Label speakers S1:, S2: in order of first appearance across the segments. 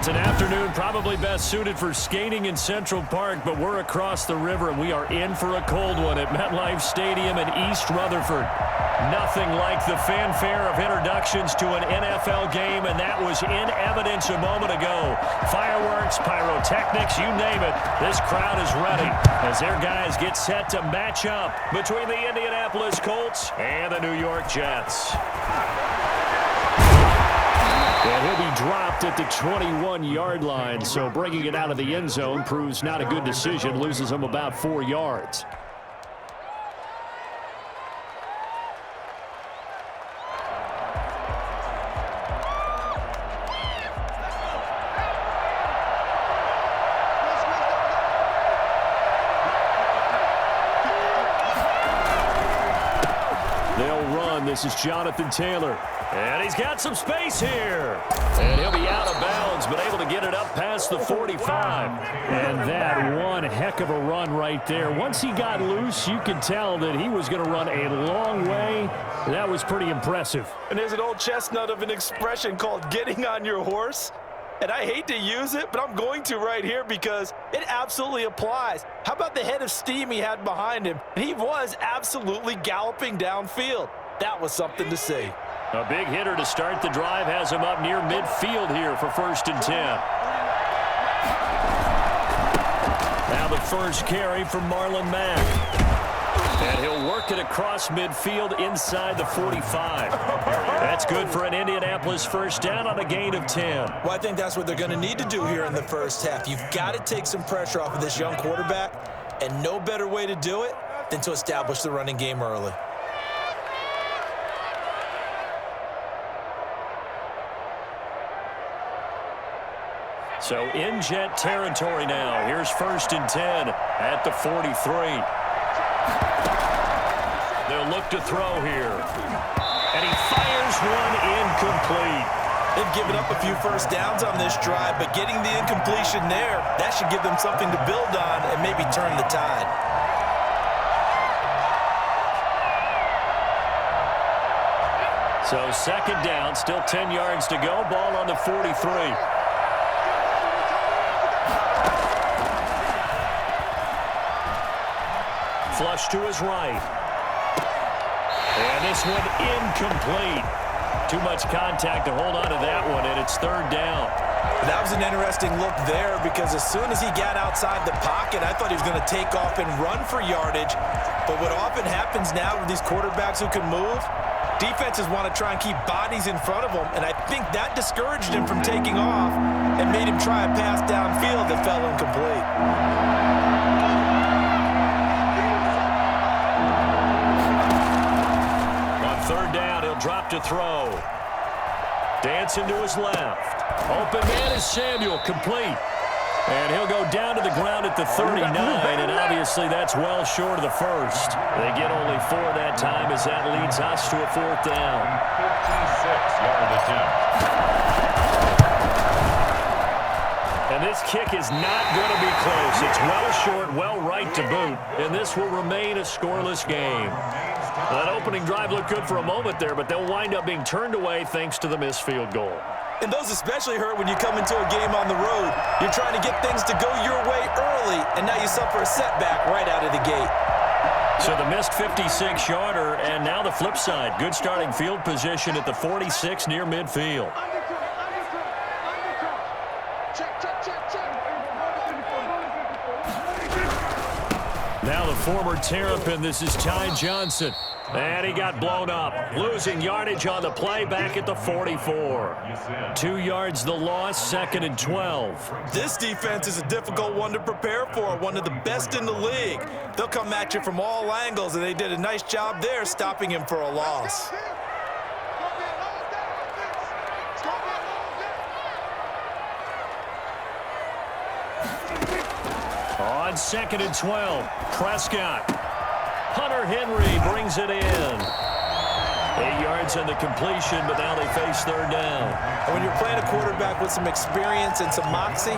S1: It's an afternoon probably best suited for skating in Central Park, but we're across the river, and we are in for a cold one at MetLife Stadium in East Rutherford. Nothing like the fanfare of introductions to an NFL game, and that was in evidence a moment ago. Fireworks, pyrotechnics, you name it. This crowd is ready as their guys get set to match up between the Indianapolis Colts and the New York Jets. And he'll be dropped at the 21-yard line, so bringing it out of the end zone proves not a good decision, loses him about 4 yards. They'll run. This is Jonathan Taylor. And he's got some space here. And he'll be out of bounds, but able to get it up past the 45. And that one heck of a run right there. Once he got loose, you could tell that he was going to run a long way. That was pretty impressive.
S2: And there's an old chestnut of an expression called getting on your horse. And I hate to use it, but I'm going to right here because it absolutely applies. How about the head of steam he had behind him? He was absolutely galloping downfield. That was something to see.
S1: A big hitter to start the drive has him up near midfield here for 1st and 10. Now the first carry from Marlon Mack. And he'll work it across midfield inside the 45. That's good for an Indianapolis first down on a gain of 10.
S2: Well, I think that's what they're going to need to do here in the first half. You've got to take some pressure off of this young quarterback, and no better way to do it than to establish the running game early.
S1: So in Jet territory now. Here's 1st and 10 at the 43. They'll look to throw here. And he fires one incomplete.
S2: They've given up a few first downs on this drive, but getting the incompletion there, that should give them something to build on and maybe turn the tide.
S1: So 2nd down, still 10 yards to go. Ball on the 43. Flush to his right. And this one incomplete. Too much contact to hold on to that one, and it's 3rd down.
S2: That was an interesting look there because as soon as he got outside the pocket, I thought he was going to take off and run for yardage. But what often happens now with these quarterbacks who can move, defenses want to try and keep bodies in front of them, and I think that discouraged him from taking off and made him try a pass downfield that fell incomplete.
S1: Drop to throw. Dancing to his left. Open man is Samuel, complete. And he'll go down to the ground at the 39, and obviously that's well short of the first. They get only 4 that time as that leads us to a 4th down. 56-yard attempt. And this kick is not going to be close. It's well short, well right to boot, and this will remain a scoreless game. That opening drive looked good for a moment there, but they'll wind up being turned away thanks to the missed field goal.
S2: And those especially hurt when you come into a game on the road. You're trying to get things to go your way early, and now you suffer a setback right out of the gate.
S1: So the missed 56-yarder, and now the flip side. Good starting field position at the 46 near midfield. Now the former Terrapin, this is Ty Johnson. And he got blown up, losing yardage on the play back at the 44. 2 yards the loss, 2nd and 12.
S2: This defense is a difficult one to prepare for, one of the best in the league. They'll come at you from all angles, and they did a nice job there stopping him for a loss.
S1: On 2nd and 12, Prescott. Hunter Henry brings it in. 8 yards on the completion, but now they face 3rd down.
S2: And when you're playing a quarterback with some experience and some moxie,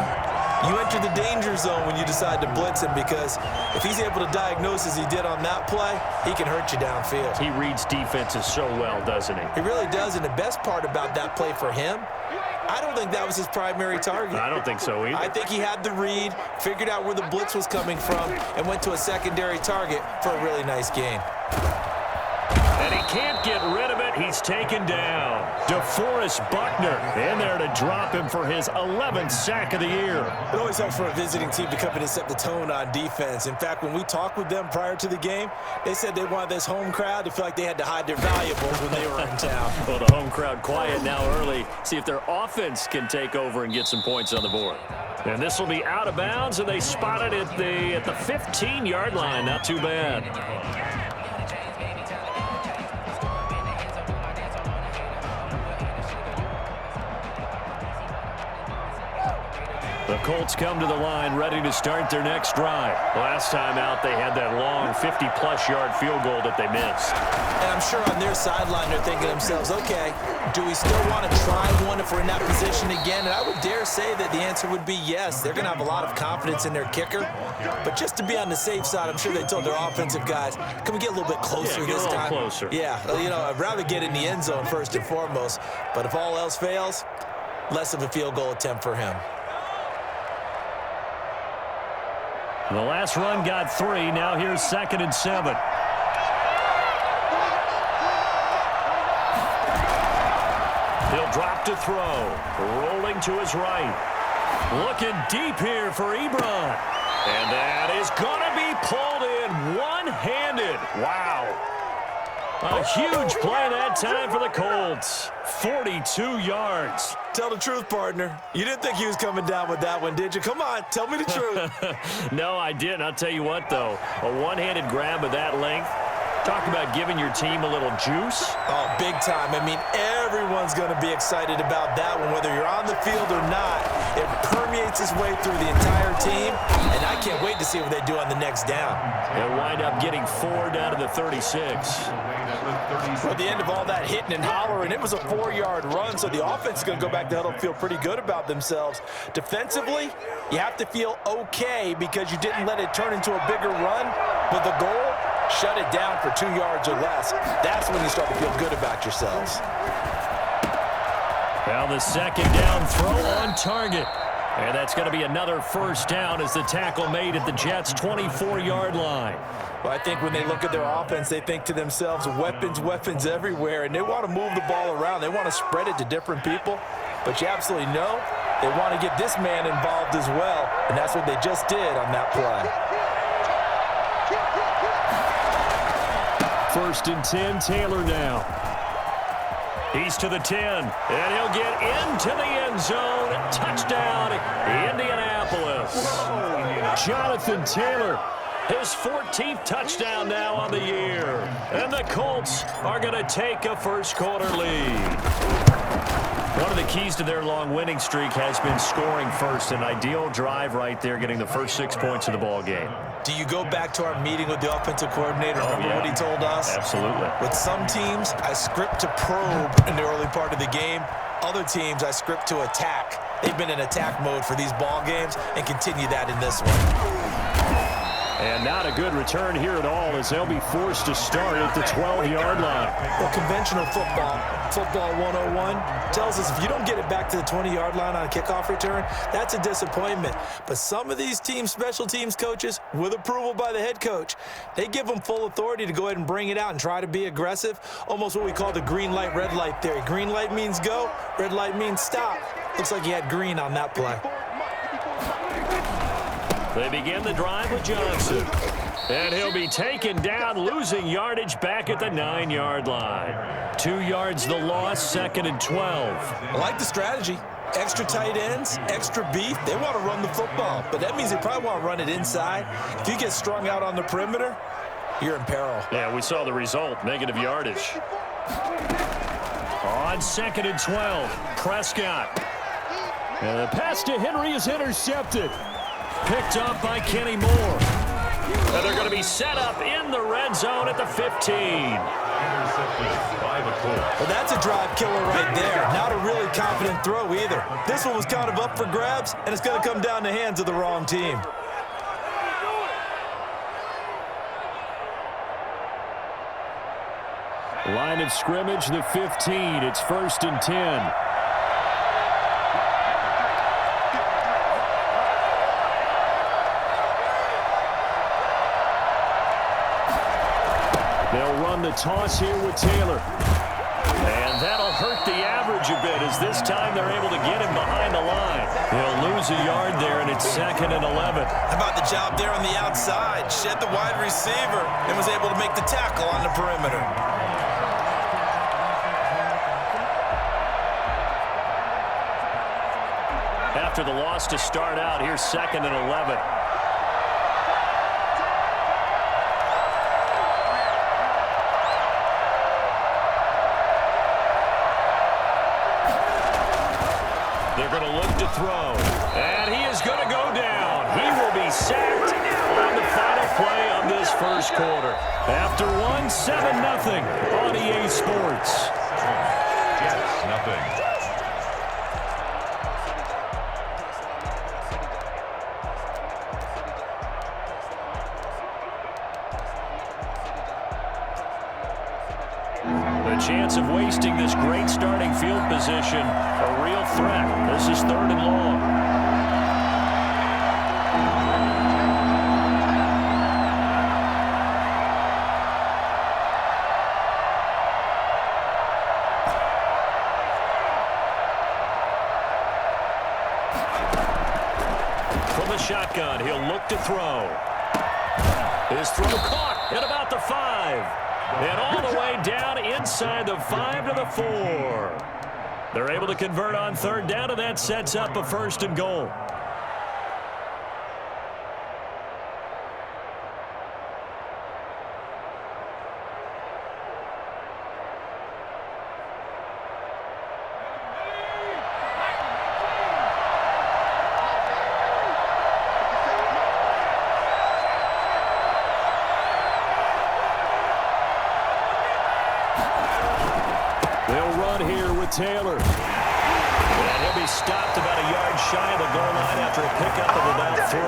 S2: you enter the danger zone when you decide to blitz him, because if he's able to diagnose as he did on that play, he can hurt you downfield.
S1: He reads defenses so well, doesn't he?
S2: He really does, and the best part about that play for him I don't think that was his primary target.
S1: I don't think so either.
S2: I think he had the read, figured out where the blitz was coming from, and went to a secondary target for a really nice gain.
S1: And he can't get rid of it. He's taken down. DeForest Buckner in there to drop him for his 11th sack of the year.
S2: It always helps for a visiting team to come in and set the tone on defense. In fact, when we talked with them prior to the game, they said they wanted this home crowd to feel like they had to hide their valuables when they were in town.
S1: Well, the home crowd quiet now early. See if their offense can take over and get some points on the board. And this will be out of bounds, and they spot it at the 15-yard line. Not too bad. The Colts come to the line ready to start their next drive. Last time out, they had that long 50-plus yard field goal that they missed.
S2: And I'm sure on their sideline they're thinking to themselves, okay, do we still want to try one if we're in that position again? And I would dare say that the answer would be yes. They're going to have a lot of confidence in their kicker. But just to be on the safe side, I'm sure they told their offensive guys, can we get a little bit closer this time?
S1: Closer.
S2: Yeah, you know, I'd rather get in the end zone first and foremost. But if all else fails, less of a field goal attempt for him.
S1: The last run got 3. Now here's 2nd and 7. He'll drop to throw. Rolling to his right. Looking deep here for Ebron. And that is going to be pulled in one-handed. Wow. A huge play that time for the Colts. 42 yards.
S2: Tell the truth, partner. You didn't think he was coming down with that one, did you? Come on, tell me the truth.
S1: No, I didn't. I'll tell you what, though. A one-handed grab of that length. Talk about giving your team a little juice.
S2: Oh, big time. I mean, everyone's going to be excited about that one, whether you're on the field or not. It permeates its way through the entire team, and I can't wait to see what they do on the next down.
S1: They'll wind up getting 4 down to the 36.
S2: At the end of all that hitting and hollering, it was a 4-yard run, so the offense is going to go back to huddle and feel pretty good about themselves. Defensively, you have to feel okay because you didn't let it turn into a bigger run, but the goal, shut it down for 2 yards or less. That's when you start to feel good about yourselves.
S1: Now the second down throw on target. And that's going to be another first down as the tackle made at the Jets' 24-yard line.
S2: Well, I think when they look at their offense, they think to themselves, weapons, weapons everywhere, and they want to move the ball around. They want to spread it to different people, but you absolutely know they want to get this man involved as well, and that's what they just did on that play.
S1: 1st and 10, Taylor now. He's to the 10, and he'll get into the end zone. Touchdown, Indianapolis. Jonathan Taylor, his 14th touchdown now on the year. And the Colts are going to take a first-quarter lead. One of the keys to their long winning streak has been scoring first. An ideal drive right there, getting the first 6 points of the ball game.
S2: Do you go back to our meeting with the offensive coordinator? Remember what he told us?
S1: Absolutely.
S2: With some teams, I script to probe in the early part of the game. Other teams, I script to attack. They've been in attack mode for these ball games and continue that in this one.
S1: And not a good return here at all as they'll be forced to start at the 12-yard line.
S2: Well, conventional football 101, tells us if you don't get it back to the 20-yard line on a kickoff return, that's a disappointment. But some of these team special teams coaches, with approval by the head coach, they give them full authority to go ahead and bring it out and try to be aggressive, almost what we call the green light, red light theory. Green light means go, red light means stop. Looks like he had green on that play.
S1: They begin the drive with Johnson. And he'll be taken down, losing yardage back at the 9-yard line. 2 yards the loss, 2nd and 12.
S2: I like the strategy. Extra tight ends, extra beef. They want to run the football, but that means they probably want to run it inside. If you get strung out on the perimeter, you're in peril.
S1: Yeah, we saw the result, negative yardage. On 2nd and 12, Prescott. And the pass to Henry is intercepted. Picked up by Kenny Moore. And they're going to be set up in the red zone at the 15.
S2: Well, that's a drive killer right there. Not a really confident throw either. This one was kind of up for grabs, and it's going to come down the hands of the wrong team.
S1: Line of scrimmage, the 15. It's 1st and 10. They'll run the toss here with Taylor. And that'll hurt the average a bit as this time they're able to get him behind the line. He'll lose a yard there, and it's 2nd and 11.
S2: How about the job there on the outside? Shed the wide receiver and was able to make the tackle on the perimeter.
S1: After the loss to start out, here's 2nd and 11. They're going to look to throw. And he is going to go down. He will be sacked on the final play of this first quarter. After 7-0 on EA Sports.
S3: Yes, nothing.
S1: The chance of wasting this great starting field position, a real threat. This is 3rd and long. From the shotgun, he'll look to throw. His throw caught at about the 5. And all the way down inside the 5 to the 4. They're able to convert on 3rd down, and that sets up a 1st and goal. They'll run here with Taylor. And he'll be stopped about a yard shy of the goal line after a pickup of about 3.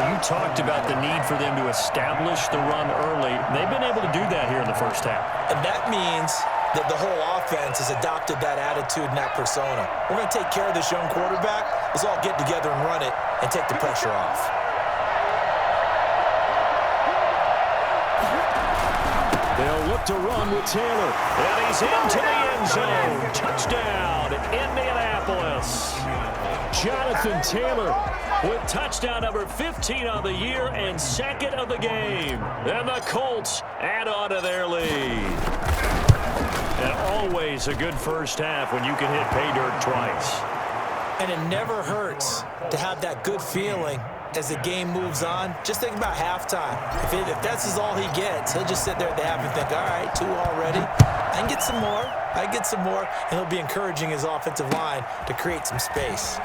S1: You talked about the need for them to establish the run early. They've been able to do that here in the first half.
S2: And that means that the whole offense has adopted that attitude and that persona. We're going to take care of this young quarterback. Let's all get together and run it and take the pressure off.
S1: They'll look to run with Taylor. And he's into the end zone. Touchdown, Indianapolis. Jonathan Taylor with touchdown number 15 on the year and 2nd of the game. And the Colts add on to their lead. And always a good first half when you can hit pay dirt twice.
S2: And it never hurts to have that good feeling as the game moves on. Just think about halftime. If that's all he gets, he'll just sit there at the half and think, all right, 2 already. I can get some more. I can get some more. And he'll be encouraging his offensive line to create some space.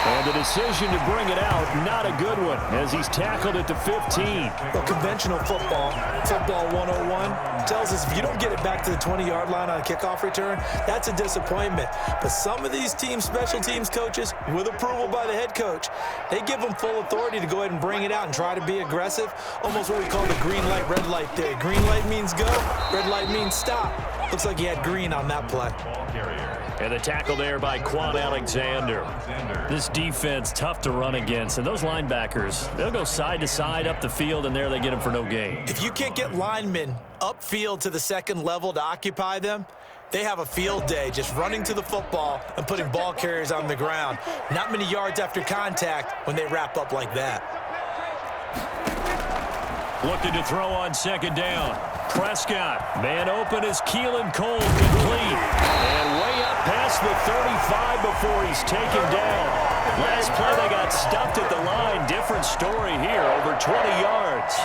S1: And the decision to bring it out, not a good one, as he's tackled at the 15.
S2: Well, conventional football 101, tells us if you don't get it back to the 20-yard line on a kickoff return, that's a disappointment. But some of these special teams coaches, with approval by the head coach, they give them full authority to go ahead and bring it out and try to be aggressive. Almost what we call the green light, red light theory. Green light means go, red light means stop. Looks like he had green on that play.
S1: And the tackle there by Quan Alexander. This defense, tough to run against. And those linebackers, they'll go side to side up the field, and there they get them for no gain.
S2: If you can't get linemen upfield to the 2nd level to occupy them, they have a field day just running to the football and putting ball carriers on the ground. Not many yards after contact when they wrap up like that.
S1: Looking to throw on 2nd down. Prescott, man open is Keelan Cole, complete. And way up past the 35 before he's taken down. Last play they got stuffed at the line. Different story here, over 20 yards.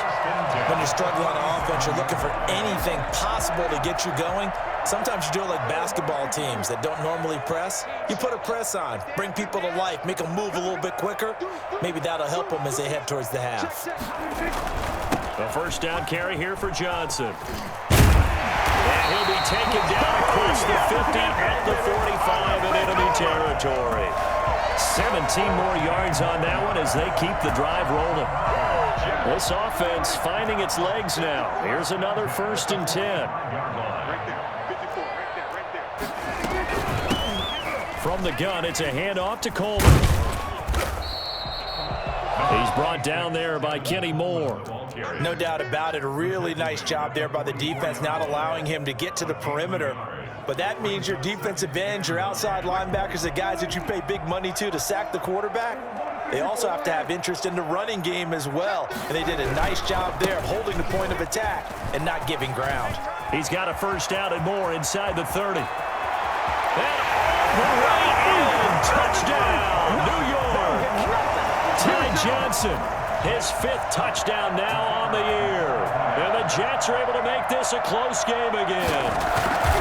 S2: When you're struggling on offense, you're looking for anything possible to get you going. Sometimes you do it like basketball teams that don't normally press. You put a press on, bring people to life, make them move a little bit quicker. Maybe that'll help them as they head towards the half.
S1: A 1st down carry here for Johnson. And he'll be taken down across the 50 at the 45 in enemy territory. 17 more yards on that one as they keep the drive rolling. This offense finding its legs now. Here's another 1st and 10. From the gun, it's a handoff to Coleman. He's brought down there by Kenny Moore.
S2: No doubt about it. A really nice job there by the defense, not allowing him to get to the perimeter. But that means your defensive ends, your outside linebackers, the guys that you pay big money to sack the quarterback, they also have to have interest in the running game as well. And they did a nice job there of holding the point of attack and not giving ground.
S1: He's got a first down and more inside the 30. And right in, touchdown, New York. Ty Johnson, his 5th touchdown now on the year. And the Jets are able to make this a close game again.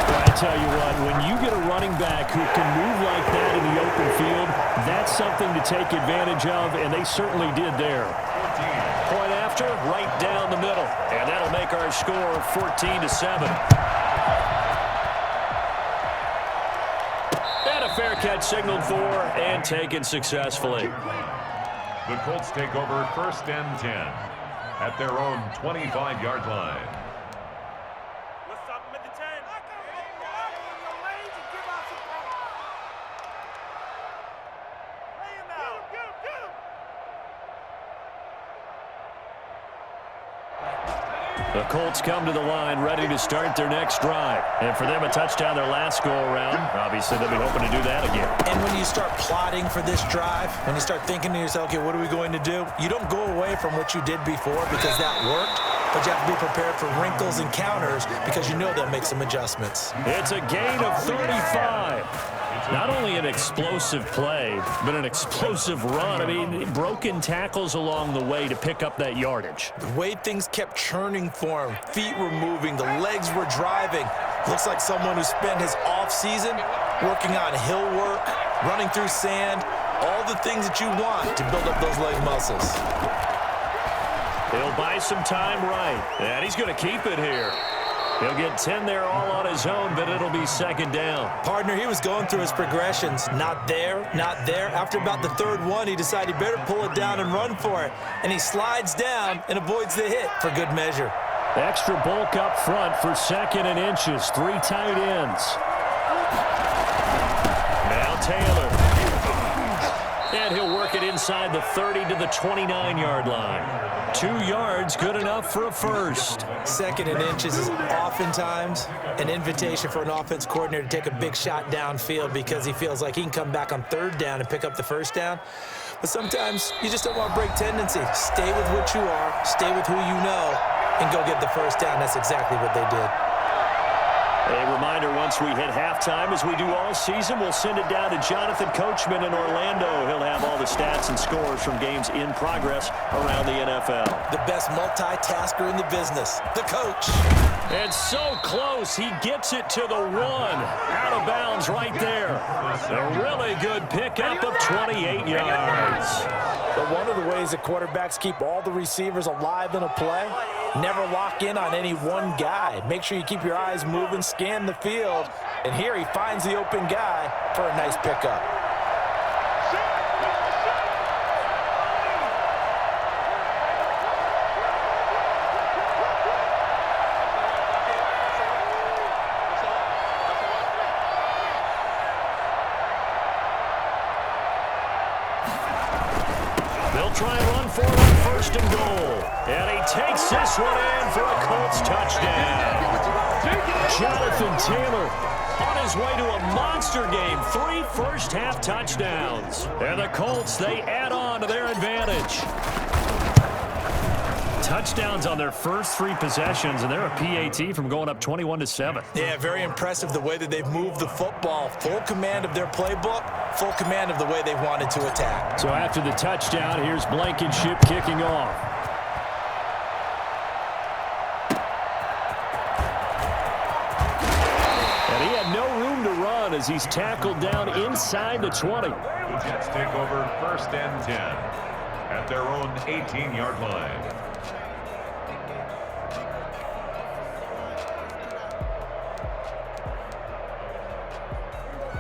S1: Well, I tell you what, when you get a running back who can move like that in the open field, that's something to take advantage of, and they certainly did there. Point after, right down the middle. And that'll make our score 14-7. And a fair catch signaled for and taken successfully.
S3: The Colts take over 1st and 10 at their own 25-yard line.
S4: What's up with the 10?
S1: The Colts come to the line ready to start their next drive. And for them, a touchdown their last go-around. Obviously, they'll be hoping to do that again.
S2: And when you start plotting for this drive, when you start thinking to yourself, okay, what are we going to do? You don't go away from what you did before because that worked, but you have to be prepared for wrinkles and counters because you know they'll make some adjustments.
S1: It's a gain of 35. Not only an explosive play, but an explosive run. I mean, broken tackles along the way to pick up that yardage.
S2: The way things kept churning for him, feet were moving, the legs were driving. Looks like someone who spent his off-season working on hill work, running through sand, all the things that you want to build up those leg muscles.
S1: He'll buy some time right, and he's going to keep it here. He'll get 10 there all on his own, but it'll be 2nd down.
S2: Partner, he was going through his progressions. Not there, not there. After about the 3rd one, he decided he better pull it down and run for it. And he slides down and avoids the hit for good measure.
S1: Extra bulk up front for 2nd and inches. 3 tight ends. Now Taylor. And he'll work it inside the 30 to the 29-yard line. 2 yards, good enough for a first.
S2: 2nd and inches is oftentimes an invitation for an offense coordinator to take a big shot downfield because he feels like he can come back on 3rd down and pick up the 1st down. But sometimes you just don't want to break tendency. Stay with what you are, stay with who you know, and go get the 1st down. That's exactly what they did.
S1: A reminder, once we hit halftime, as we do all season, we'll send it down to Jonathan Coachman in Orlando. He'll have all the stats and scores from games in progress around the NFL.
S2: The best multitasker in the business, the coach.
S1: And so close, he gets it to the 1. Out of bounds right there. A really good pickup of 28 yards.
S2: But one of the ways that quarterbacks keep all the receivers alive in a play, never lock in on any one guy. Make sure you keep your eyes moving, scan the field, and here he finds the open guy for a nice pickup.
S1: They'll try and run for it on 1st and goal. And he takes this one in for a Colts touchdown. Jonathan Taylor on his way to a monster game. 3 first-half touchdowns. And the Colts, they add on to their advantage. Touchdowns on their first 3 possessions, and they're a PAT from going up 21-7.
S2: Yeah, very impressive the way that they've moved the football. Full command of their playbook, full command of the way they've wanted to attack.
S1: So after the touchdown, here's Blankenship kicking off. And he had no room to run as he's tackled down inside the 20.
S3: The Jets take over 1st and 10 at their own 18-yard line.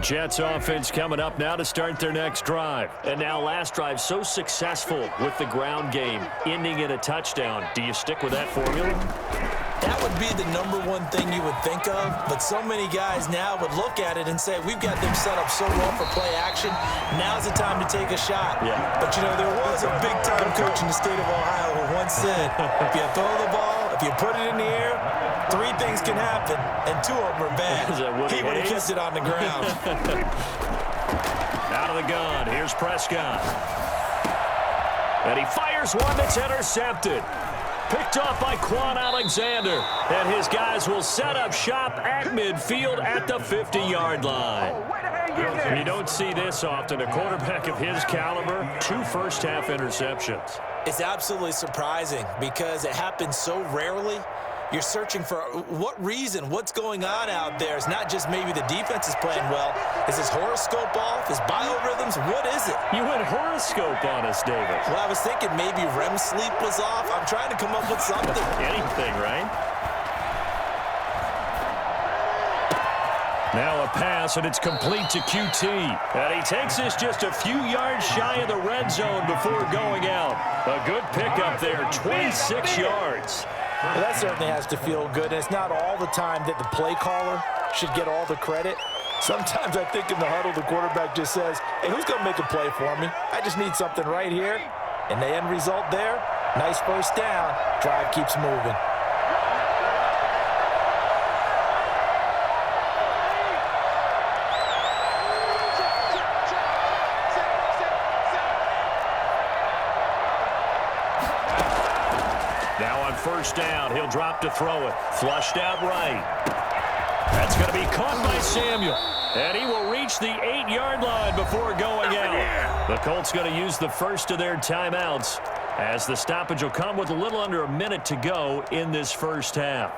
S1: Jets offense coming up now to start their next drive. And now last drive so successful with the ground game, ending in a touchdown. Do you stick with that formula?
S2: That would be the #1 thing you would think of, but so many guys now would look at it and say, we've got them set up so well for play action, now's the time to take a shot.
S1: Yeah.
S2: But, you know, there was a big-time coach in the state of Ohio who once said, if you throw the ball, if you put it in the air, 3 things can happen, and 2 of them are bad. He would have kissed it on the ground.
S1: Out of the gun, here's Prescott. And he fires one that's intercepted. Picked off by Quan Alexander. And his guys will set up shop at midfield at the 50-yard line. And you don't see this often. A quarterback of his caliber, 2 first-half interceptions.
S2: It's absolutely surprising because it happens so rarely. You're searching for what reason, what's going on out there. It's not just maybe the defense is playing well. Is his horoscope off? His biorhythms? What is it?
S1: You went horoscope on us, David.
S2: Well, I was thinking maybe REM sleep was off. I'm trying to come up with something.
S1: Anything, right? Now a pass, and it's complete to QT. And he takes this just a few yards shy of the red zone before going out. A good pickup there, 26 yards.
S2: Well, that certainly has to feel good. And it's not all the time that the play caller should get all the credit. Sometimes I think in the huddle, the quarterback just says, hey, who's going to make a play for me? I just need something right here. And the end result there, nice first down. Drive keeps moving.
S1: First down, he'll drop to throw it. Flushed out right. That's going to be caught by Samuel. And he will reach the 8-yard line before going out. The Colts going to use the first of their timeouts as the stoppage will come with a little under a minute to go in this first half.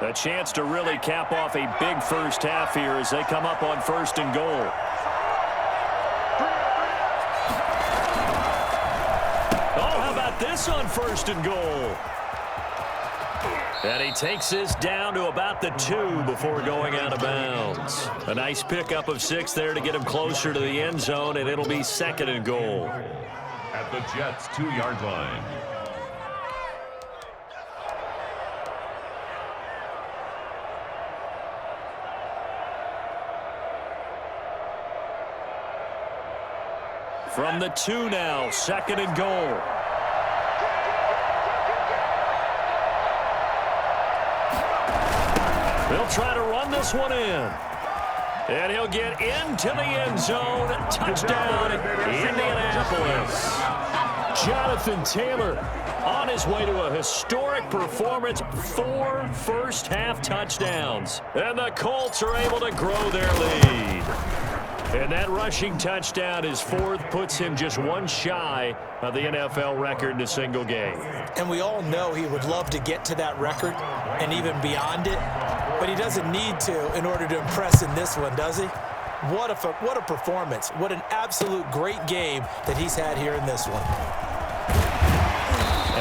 S1: A chance to really cap off a big first half here as they come up on first and goal. This on first and goal. And he takes this down to about the 2 before going out of bounds. A nice pickup of 6 there to get him closer to the end zone, and it'll be second and goal.
S3: At the Jets' 2-yard line.
S1: From the 2 now, second and goal. They'll try to run this one in. And he'll get into the end zone. Touchdown, Indianapolis. Jonathan Taylor on his way to a historic performance. 4 first-half touchdowns. And the Colts are able to grow their lead. And that rushing touchdown, his 4th, puts him just 1 shy of the NFL record in a single game.
S2: And we all know he would love to get to that record and even beyond it. But he doesn't need to in order to impress in this one, does he? What a performance. What an absolute great game that he's had here in this one.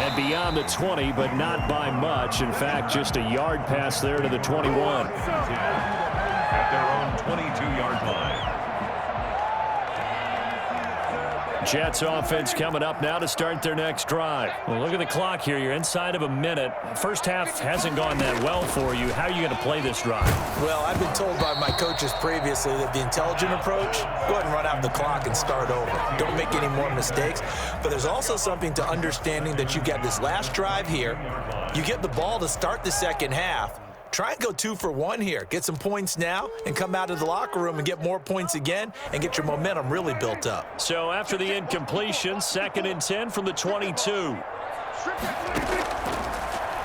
S1: And beyond the 20, but not by much. In fact, just a yard pass there to the 21.
S3: At their own 22-yard line.
S1: Jets offense coming up now to start their next drive. Well, look at the clock here. You're inside of a minute. First half hasn't gone that well for you. How are you going to play this drive?
S2: Well, I've been told by my coaches previously that the intelligent approach, go ahead and run out the clock and start over. Don't make any more mistakes. But there's also something to understanding that you get this last drive here. You get the ball to start the second half. Try and go 2 for 1 here. Get some points now and come out of the locker room and get more points again and get your momentum really built up.
S1: So after the incompletion, 2nd and 10 from the 22.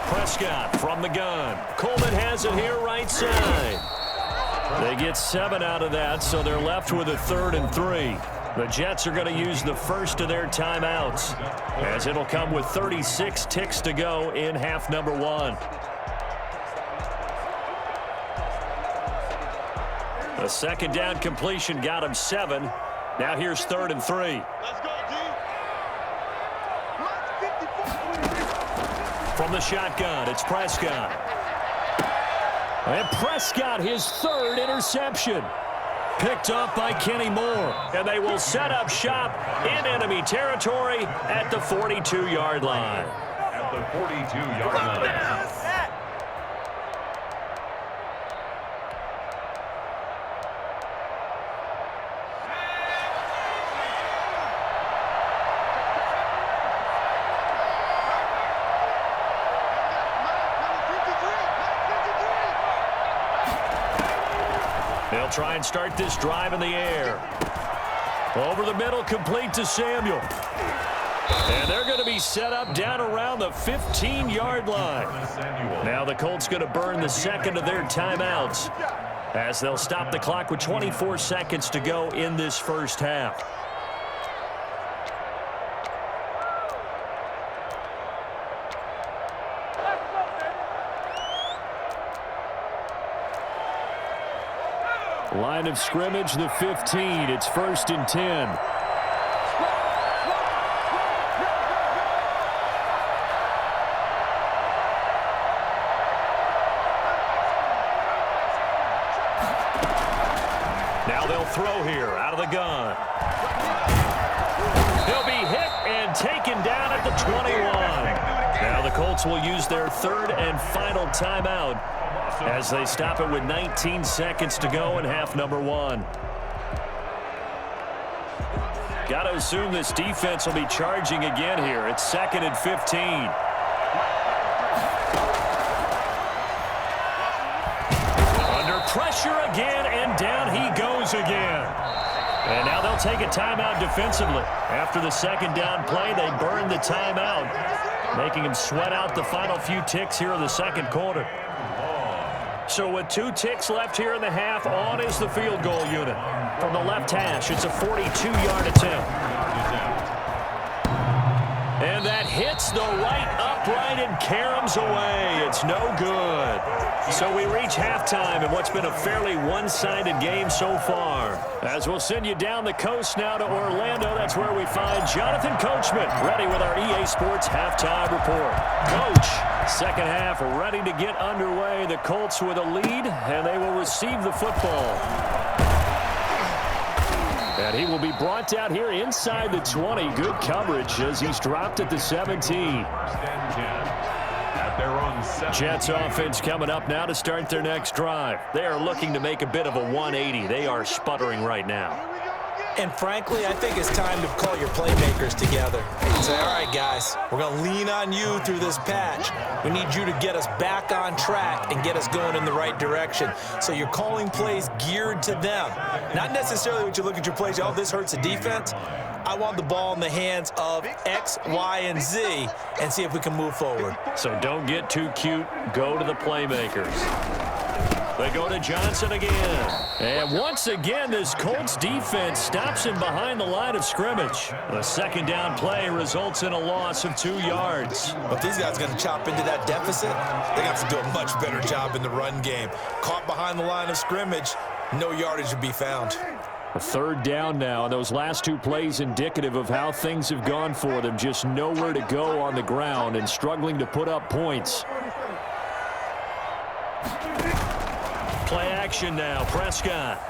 S1: Prescott from the gun. Coleman has it here right side. They get 7 out of that, so they're left with a 3rd and 3. The Jets are going to use the first of their timeouts as it'll come with 36 ticks to go in half number 1. A 2nd down completion got him 7. Now here's 3rd and 3.
S4: Let's go, D.
S1: From the shotgun, it's Prescott. And Prescott, his 3rd interception. Picked off by Kenny Moore. And they will set up shop in enemy territory at the 42-yard line.
S3: At the 42-yard line.
S1: They'll try and start this drive in the air. Over the middle, complete to Samuel. And they're going to be set up down around the 15-yard line. Now the Colts going to burn the second of their timeouts as they'll stop the clock with 24 seconds to go in this first half. Line of scrimmage, the 15. It's 1st and 10. Now they'll throw here out of the gun. He'll be hit and taken down at the 21. Now the Colts will use their third and final timeout as they stop it with 19 seconds to go in half number one. Got to assume this defense will be charging again here. It's 2nd and 15. Under pressure again, and down he goes again. And now they'll take a timeout defensively. After the second down play, they burn the timeout, making him sweat out the final few ticks here in the second quarter. So with 2 ticks left here in the half, on is the field goal unit. From the left hash, it's a 42-yard attempt. And that hits the right upright and caroms away. It's no good. So we reach halftime in what's been a fairly one-sided game so far. As we'll send you down the coast now to Orlando, that's where we find Jonathan Coachman, ready with our EA Sports halftime report. Coach, second half ready to get underway. The Colts with a lead, and they will receive the football. And he will be brought down here inside the 20. Good coverage as he's dropped at the 17. Jets offense coming up now to start their next drive. They are looking to make a bit of a 180. They are sputtering right now.
S2: And frankly, I think it's time to call your playmakers together and say, all right, guys, we're going to lean on you through this patch. We need you to get us back on track and get us going in the right direction. So you're calling plays geared to them. Not necessarily when you look at your plays, oh, this hurts the defense. I want the ball in the hands of X, Y, and Z and see if we can move forward.
S1: So don't get too cute. Go to the playmakers. They go to Johnson again. And once again, this Colts defense stops him behind the line of scrimmage. The second down play results in a loss of 2 yards.
S2: But these guys are going to chop into that deficit. They have to do a much better job in the run game. Caught behind the line of scrimmage, no yardage to be found.
S1: A third down now, and those last 2 plays indicative of how things have gone for them. Just nowhere to go on the ground and struggling to put up points. Play action now, Prescott.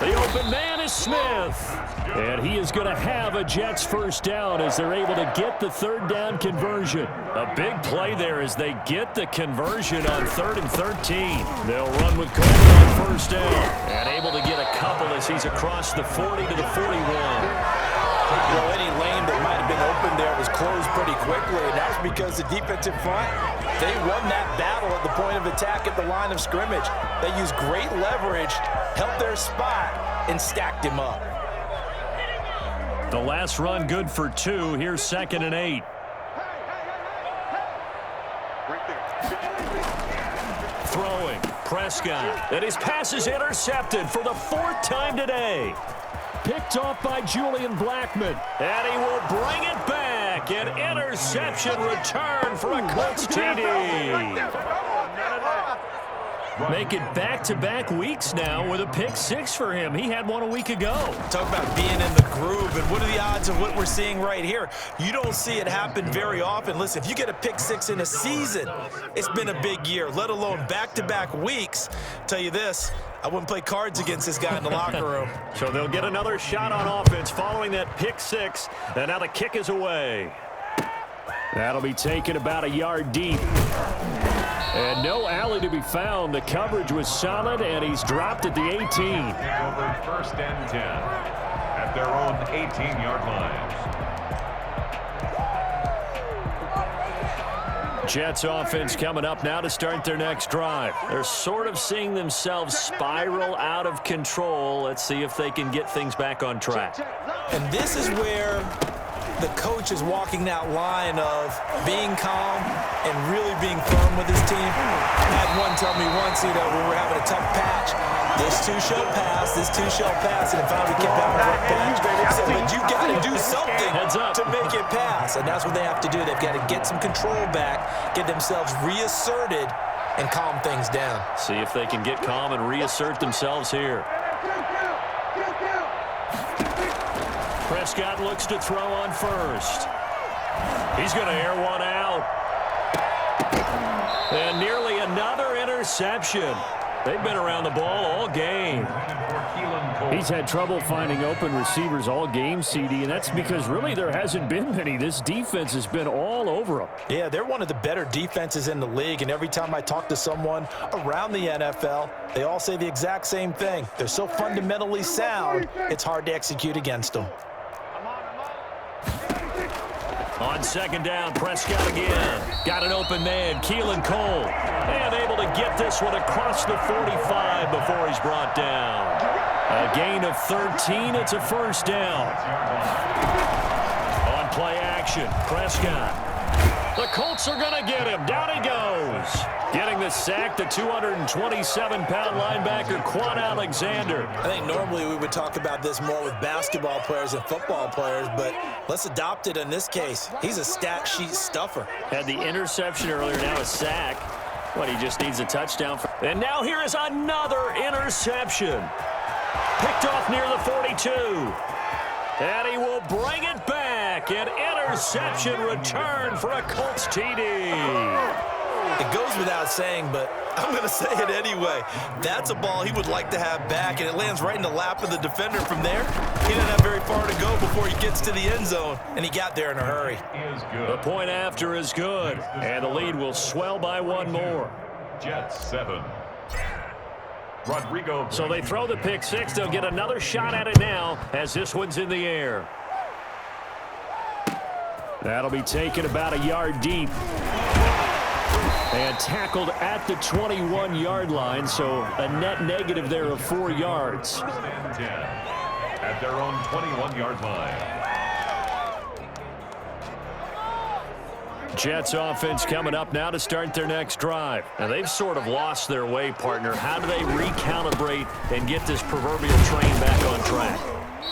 S1: The open man is Smith. And he is going to have a Jets first down as they're able to get the third down conversion. A big play there as they get the conversion on 3rd and 13. They'll run with Coleman on first down. And able to get a couple as he's across the 40 to the 41.
S2: Well, any lane that might have been open there was closed pretty quickly, and that's because the defensive front, they won that battle at the point of attack at the line of scrimmage. They used great leverage, held their spot, and stacked him up.
S1: The last run good for 2. Here's 2nd and 8. Throwing, Prescott. And his pass is intercepted for the 4th time today. Picked off by Julian Blackmon. And he will bring it back. An interception return for a Colts TD. Make it back-to-back weeks now with a pick six for him. He had one a week ago.
S2: Talk about being in the groove, and what are the odds of what we're seeing right here? You don't see it happen very often. Listen, if you get a pick six in a season, it's been a big year, let alone back-to-back weeks. Tell you this, I wouldn't play cards against this guy in the locker room.
S1: So they'll get another shot on offense following that pick six, and now the kick is away. That'll be taken about a yard deep. And no alley to be found. The coverage was solid, and he's dropped at the 18.
S3: Over 1st and 10 at their own 18-yard line.
S1: Jets offense coming up now to start their next drive. They're sort of seeing themselves spiral out of control. Let's see if they can get things back on track.
S2: And this is where the coach is walking that line of being calm and really being firm with his team. I had one tell me once, we were having a tough patch. This too shall pass, this too shall pass, and finally kept having a rough patch. He said, but you got to do something to make it pass, and that's what they have to do. They've got to get some control back, get themselves reasserted, and calm things down.
S1: See if they can get calm and reassert themselves here. Prescott looks to throw on first. He's going to air one out. And nearly another interception. They've been around the ball all game. He's had trouble finding open receivers all game, CD, and that's because really there hasn't been many. This defense has been all over them.
S2: Yeah, they're one of the better defenses in the league, and every time I talk to someone around the NFL, they all say the exact same thing. They're so fundamentally sound, it's hard to execute against them.
S1: On second down, Prescott again. Got an open man, Keelan Cole. And able to get this one across the 45 before he's brought down. A gain of 13, it's a first down. On play action, Prescott. The Colts are going to get him. Down he goes. Getting the sack, the 227-pound linebacker, Quan Alexander.
S2: I think normally we would talk about this more with basketball players and football players, but let's adopt it in this case. He's a stat sheet stuffer.
S1: Had the interception earlier, now a sack. What, he just needs a touchdown. And now here is another interception. Picked off near the 42. And he will bring it back. An interception return for a Colts TD.
S2: It goes without saying, but I'm going to say it anyway. That's a ball he would like to have back, and it lands right in the lap of the defender from there. He didn't have very far to go before he gets to the end zone, and he got there in a hurry.
S1: The point after is good, and the lead will swell by one more.
S3: Jets 7. Rodrigo.
S1: So they throw the pick six. They'll get another shot at it now as this one's in the air. That'll be taken about a yard deep. And tackled at the 21-yard line, so a net negative there of 4 yards.
S3: At their own 21-yard line.
S1: Jets offense coming up now to start their next drive. Now they've sort of lost their way, partner. How do they recalibrate and get this proverbial train back on track?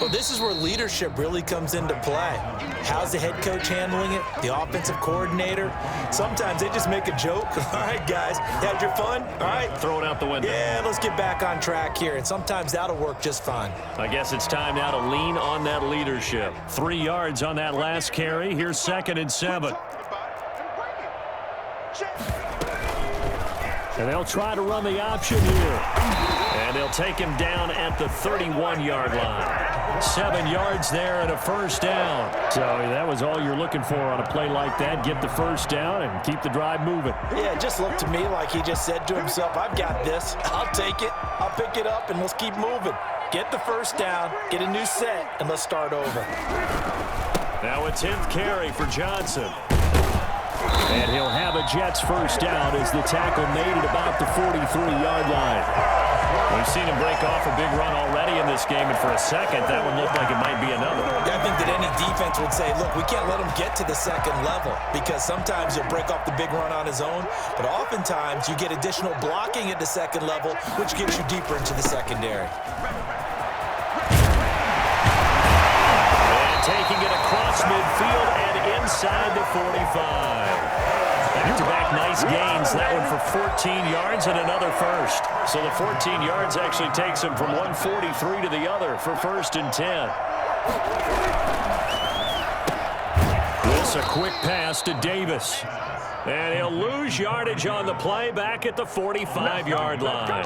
S2: Well, this is where leadership really comes into play. How's the head coach handling it? The offensive coordinator? Sometimes they just make a joke. All right, guys, you had your fun? All right.
S1: Throw it out the window.
S2: Yeah, let's get back on track here. And sometimes that'll work just fine.
S1: I guess it's time now to lean on that leadership. 3 yards on that last carry. Here's 2nd and 7. And they'll try to run the option here. And they'll take him down at the 31-yard line. 7 yards there and a first down. So that was all you're looking for on a play like that. Get the first down and keep the drive moving.
S2: Yeah, it just looked to me like he just said to himself, I've got this. I'll take it. I'll pick it up, and let's keep moving. Get the first down, get a new set, and let's start over.
S1: Now a 10th carry for Johnson. And he'll have a Jets first down as the tackle made at about the 43-yard line. We've seen him break off a big run already in this game, and for a second, that one looked like it might be another.
S2: Yeah, I think that any defense would say, look, we can't let him get to the second level, because sometimes he'll break off the big run on his own, but oftentimes you get additional blocking at the second level, which gets you deeper into the secondary.
S1: And taking it across midfield and inside the 45. Back-to-back nice gains. That one for 14 yards and another first. So the 14 yards actually takes him from 143 to the other for 1st and 10. This a quick pass to Davis. And he'll lose yardage on the play back at the 45-yard line.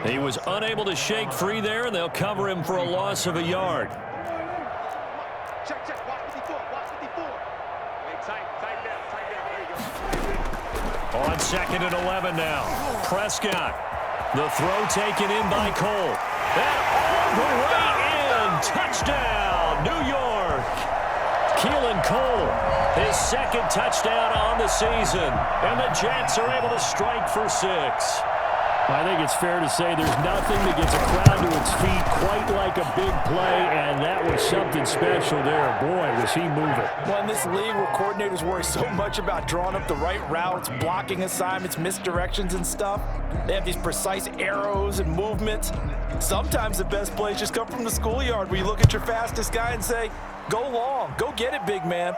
S1: He was unable to shake free there, and they'll cover him for a loss of a yard.
S4: Check. Watch 54. Watch 54. Wait, tight down. There you go.
S1: On 2nd and 11 now. Prescott. The throw taken in by Cole. And all the way in. Touchdown, New York. Keelan Cole, his 2nd touchdown on the season. And the Jets are able to strike for 6. I think it's fair to say there's nothing that gets a crowd to its feet quite like a big play, and that was something special there. Boy, was he moving.
S2: Well, in this league where coordinators worry so much about drawing up the right routes, blocking assignments, misdirections and stuff, they have these precise arrows and movements. Sometimes the best plays just come from the schoolyard where you look at your fastest guy and say, go long, go get it, big man.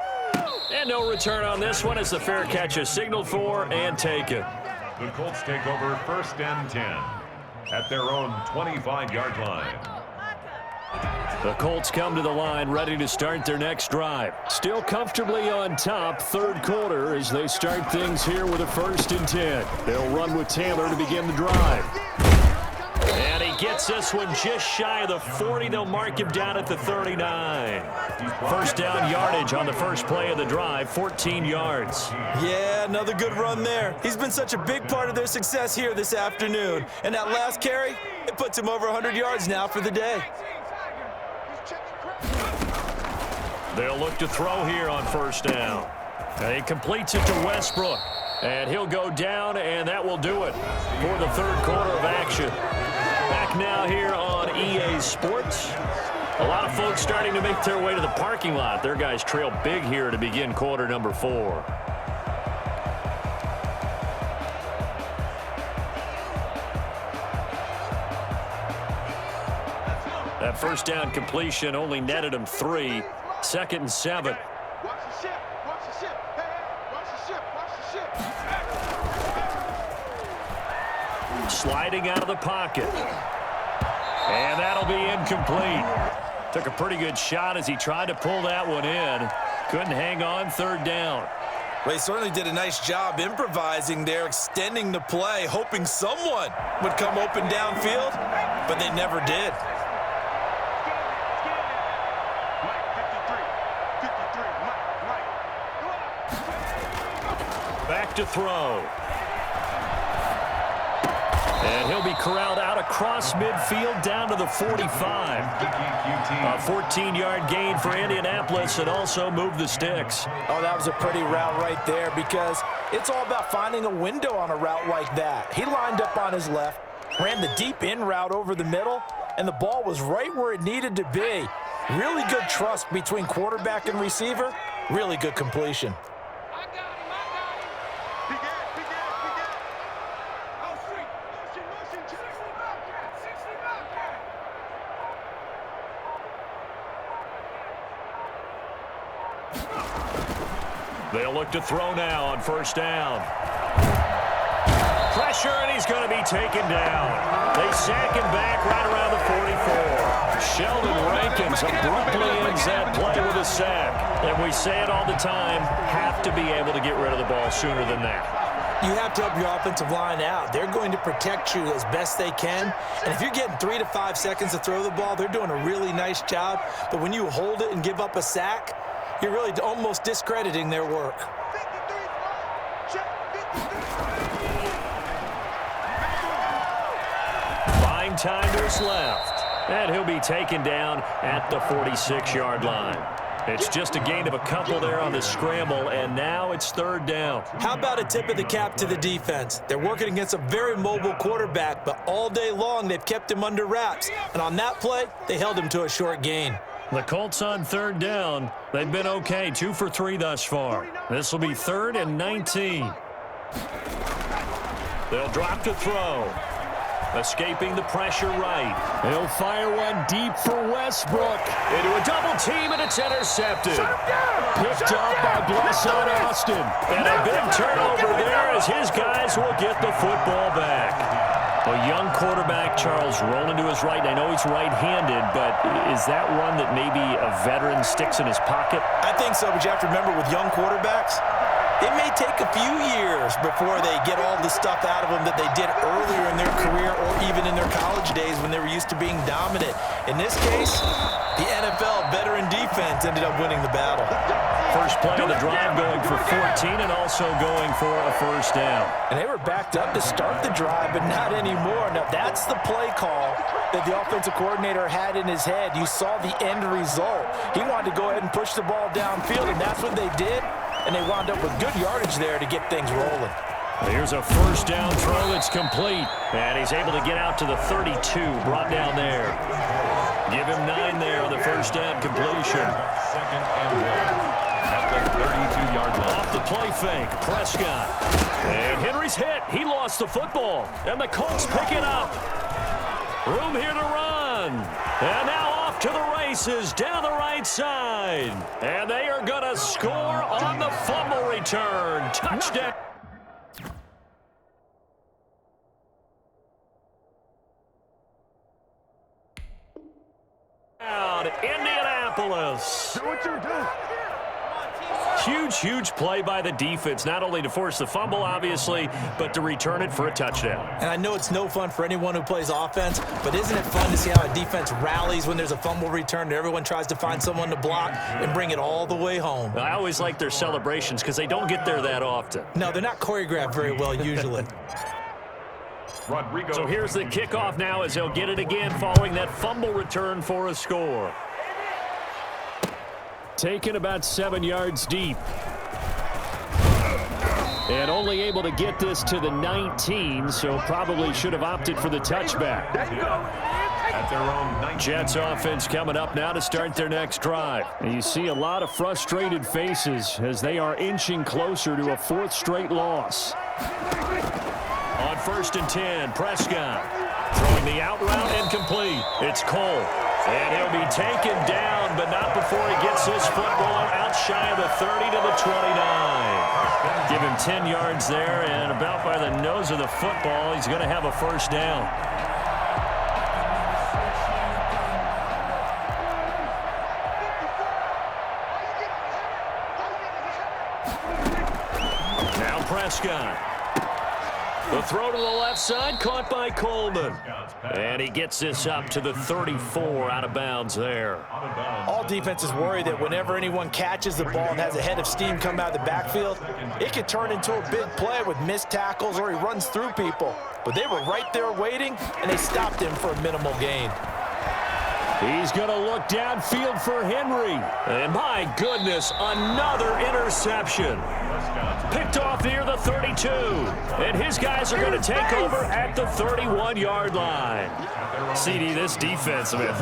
S1: And no return on this one as the fair catch is signaled for and taken.
S3: The Colts take over 1st and 10 at their own 25-yard line.
S1: The Colts come to the line ready to start their next drive. Still comfortably on top, 3rd quarter as they start things here with a 1st and 10. They'll run with Taylor to begin the drive. And he gets this one just shy of the 40. They'll mark him down at the 39. 1st down yardage on the first play of the drive, 14 yards.
S2: Yeah, another good run there. He's been such a big part of their success here this afternoon. And that last carry, it puts him over 100 yards now for the day.
S1: They'll look to throw here on 1st down. And he completes it to Westbrook. And he'll go down, and that will do it for the 3rd quarter of action. Back now here on EA Sports. A lot of folks starting to make their way to the parking lot. Their guys trail big here to begin quarter number 4. That 1st down completion only netted him 3. 2nd and 7.
S4: Watch the ship. Watch the ship. Hey, watch the ship. Watch the ship.
S1: Sliding out of the pocket. And that'll be incomplete. Took a pretty good shot as he tried to pull that one in. Couldn't hang on 3rd down.
S2: Well, he certainly did a nice job improvising there, extending the play, hoping someone would come open downfield, but they never did.
S1: Back to throw. And he'll be corralled out across midfield down to the 45. A 14-yard gain for Indianapolis and also move the sticks.
S2: Oh, that was a pretty route right there because it's all about finding a window on a route like that. He lined up on his left, ran the deep in route over the middle, and the ball was right where it needed to be. Really good trust between quarterback and receiver. Really good completion.
S1: They'll look to throw now on 1st down. Pressure, and he's going to be taken down. They sack him back right around the 44. Sheldon Rankins abruptly ends that play with a sack. And we say it all the time, have to be able to get rid of the ball sooner than that.
S2: You have to help your offensive line out. They're going to protect you as best they can. And if you're getting 3 to 5 seconds to throw the ball, they're doing a really nice job. But when you hold it and give up a sack, you're really almost discrediting their work.
S1: Fine time to his left. And he'll be taken down at the 46-yard line. It's just a gain of a couple there on the scramble, and now it's 3rd down.
S2: How about a tip of the cap to the defense? They're working against a very mobile quarterback, but all day long they've kept him under wraps. And on that play, they held him to a short gain.
S1: The Colts on 3rd down. They've been okay, 2 for 3 thus far. This will be 3rd and 19. They'll drop to throw. Escaping the pressure right. He'll fire one deep for Westbrook. Into a double team, and it's intercepted. Picked up by Blessuan Austin. And a big turnover there as his guys will get the football back. A young quarterback, Charles, rolling to his right. I know he's right-handed, but is that one that maybe a veteran sticks in his pocket?
S2: I think so, but you have to remember with young quarterbacks, it may take a few years before they get all the stuff out of them that they did earlier in their career or even in their college days when they were used to being dominant. In this case, the NFL veteran defense ended up winning the battle.
S1: First play of the drive going for 14 and also going for a first down.
S2: And they were backed up to start the drive, but not anymore. Now, that's the play call that the offensive coordinator had in his head. You saw the end result. He wanted to go ahead and push the ball downfield, and that's what they did. And they wound up with good yardage there to get things rolling.
S1: Here's a first down throw that's complete. And he's able to get out to the 32, brought down there. Give him 9 there on the first down completion.
S3: Second and 1 at the 32-yard line.
S1: Off the play fake, Prescott. And Henry's hit. He lost the football. And the Colts pick it up. Room here to run. And now off to the races down the right side. And they are going to score on the fumble return. Touchdown. Indianapolis.
S4: Do what you do.
S1: Huge play by the defense, not only to force the fumble, obviously, but to return it for a touchdown.
S2: And I know it's no fun for anyone who plays offense, but isn't it fun to see how a defense rallies when there's a fumble return and everyone tries to find someone to block and bring it all the way home?
S1: I always like their celebrations because they don't get there that often.
S2: No, they're not choreographed very well usually.
S3: Rodrigo.
S1: So here's the kickoff now as they'll get it again following that fumble return for a score. Taken about 7 yards deep. And only able to get this to the 19, so probably should have opted for the touchback.
S4: There you go.
S3: At their own 19.
S1: Jets offense coming up now to start their next drive. And you see a lot of frustrated faces as they are inching closer to a 4th straight loss. On 1st and 10, Prescott throwing the out route incomplete. It's Cole. And he'll be taken down, but not before he gets his football out shy of the 30 to the 29. Give him 10 yards there, and about by the nose of the football, he's going to have a first down. Now Prescott. The throw to the left side, caught by Coleman. And he gets this up to the 34, out of bounds there.
S2: All defenses worry that whenever anyone catches the ball and has a head of steam come out of the backfield, it could turn into a big play with missed tackles or he runs through people. But they were right there waiting, and they stopped him for a minimal gain.
S1: He's going to look downfield for Henry. And my goodness, another interception. Picked off near the 32. And his guys are going to take over at the 31-yard line. CD, this defense, man,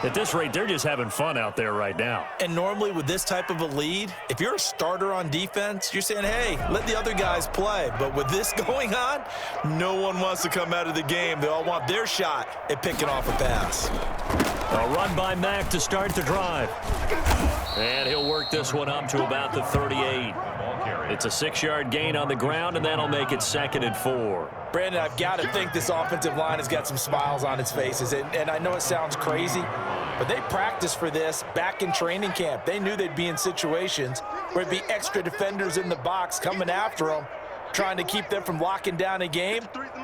S1: at this rate, they're just having fun out there right now.
S2: And normally with this type of a lead, if you're a starter on defense, you're saying, hey, let the other guys play. But with this going on, no one wants to come out of the game. They all want their shot at picking off a pass.
S1: A run by Mack to start the drive. And he'll work this one up to about the 38. It's a 6-yard gain on the ground, and that'll make it 2nd and 4.
S2: Brandon, I've got to think this offensive line has got some smiles on its faces. And I know it sounds crazy, but they practiced for this back in training camp. They knew they'd be in situations where there'd be extra defenders in the box coming after them, trying to keep them from locking down a game.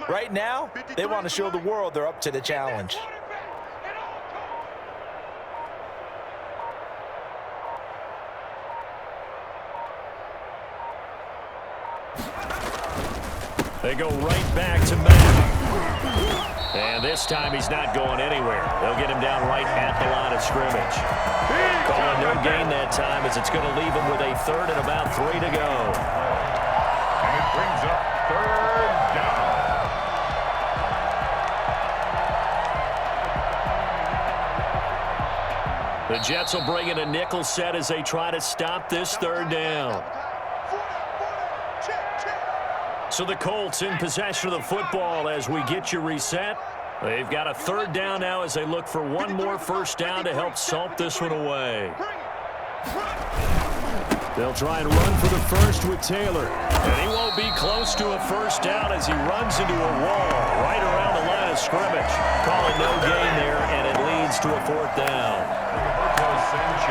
S2: Right now, they want to show the world they're up to the challenge.
S1: They go right back to Mack. And this time he's not going anywhere. They'll get him down right at the line of scrimmage. Calling no gain that time as it's going to leave him with a 3rd and about 3 to go.
S3: And it brings up 3rd down.
S1: The Jets will bring in a nickel set as they try to stop this 3rd down. So the Colts in possession of the football as we get you reset. They've got a third down now as they look for one more first down to help salt this one away. They'll try and run for the first with Taylor. And he won't be close to a first down as he runs into a wall right around the line of scrimmage. Call it no gain there, and it leads to a fourth down.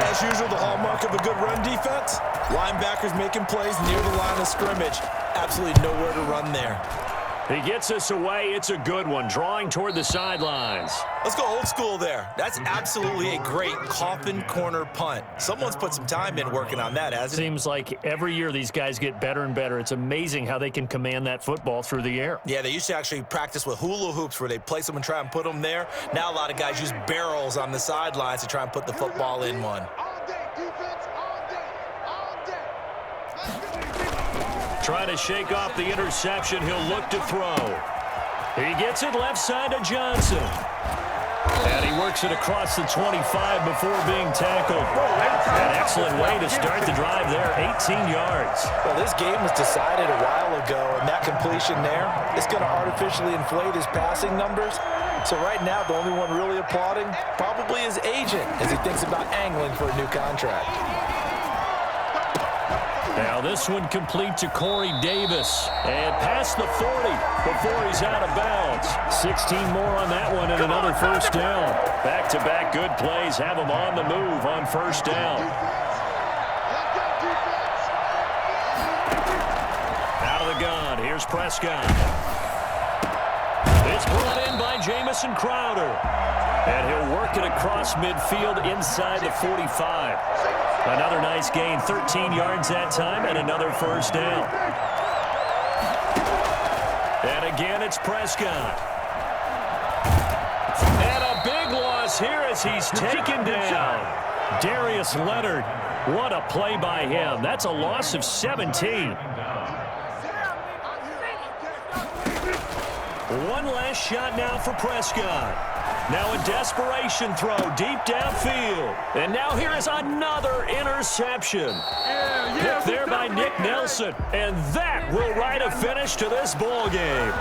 S2: As usual, the hallmark of a good run defense, linebackers making plays near the line of scrimmage. Absolutely nowhere to run there.
S1: He gets us away. It's a good one, drawing toward the sidelines.
S2: Let's go old school there. That's absolutely a great coffin corner punt. Someone's put some time in working on that, hasn't it?
S1: Seems like every year these guys get better and better. It's amazing how they can command that football through the air.
S2: Yeah, they used to actually practice with hula hoops where they place them and try and put them there. Now a lot of guys use barrels on the sidelines to try and put the football in one.
S4: All day, defense, all day, all day.
S1: Trying to shake off the interception. He'll look to throw. He gets it left side to Johnson. And he works it across the 25 before being tackled. An excellent way to start the drive there, 18 yards.
S2: Well, this game was decided a while ago, and that completion there is going to artificially inflate his passing numbers. So right now, the only one really applauding probably his agent as he thinks about angling for a new contract.
S1: Now this one complete to Corey Davis. And past the 40 before he's out of bounds. 16 more on that one and another first down. Back-to-back good plays have him on the move on first down. Out of the gun, here's Prescott. It's brought in by Jamison Crowder. And he'll work it across midfield inside the 45. Another nice gain, 13 yards that time, and another first down. And again, it's Prescott. And a big loss here as he's taken down. Darius Leonard, what a play by him. That's a loss of 17. One last shot now for Prescott. Now a desperation throw deep downfield. And now here is another interception. Picked there by Nick Nelson. And that will write a finish to this ball game.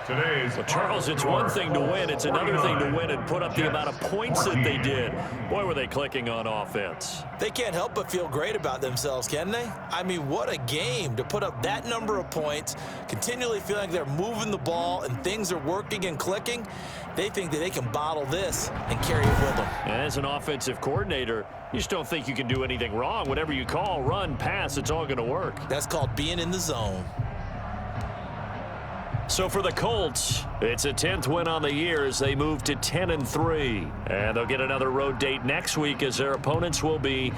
S3: Today's
S1: Charles, it's one thing to win. It's another thing to win and put up the amount of points that they did. Boy, were they clicking on offense.
S2: They can't help but feel great about themselves, can they? I mean, what a game to put up that number of points, continually feeling like they're moving the ball and things are working and clicking. They think that they can bottle this and carry it with them.
S1: And as an offensive coordinator, you just don't think you can do anything wrong. Whatever you call, run, pass, it's all going to work.
S2: That's called being in the zone.
S1: So for the Colts, it's a 10th win on the year as they move to 10-3. And they'll get another road date next week as their opponents will be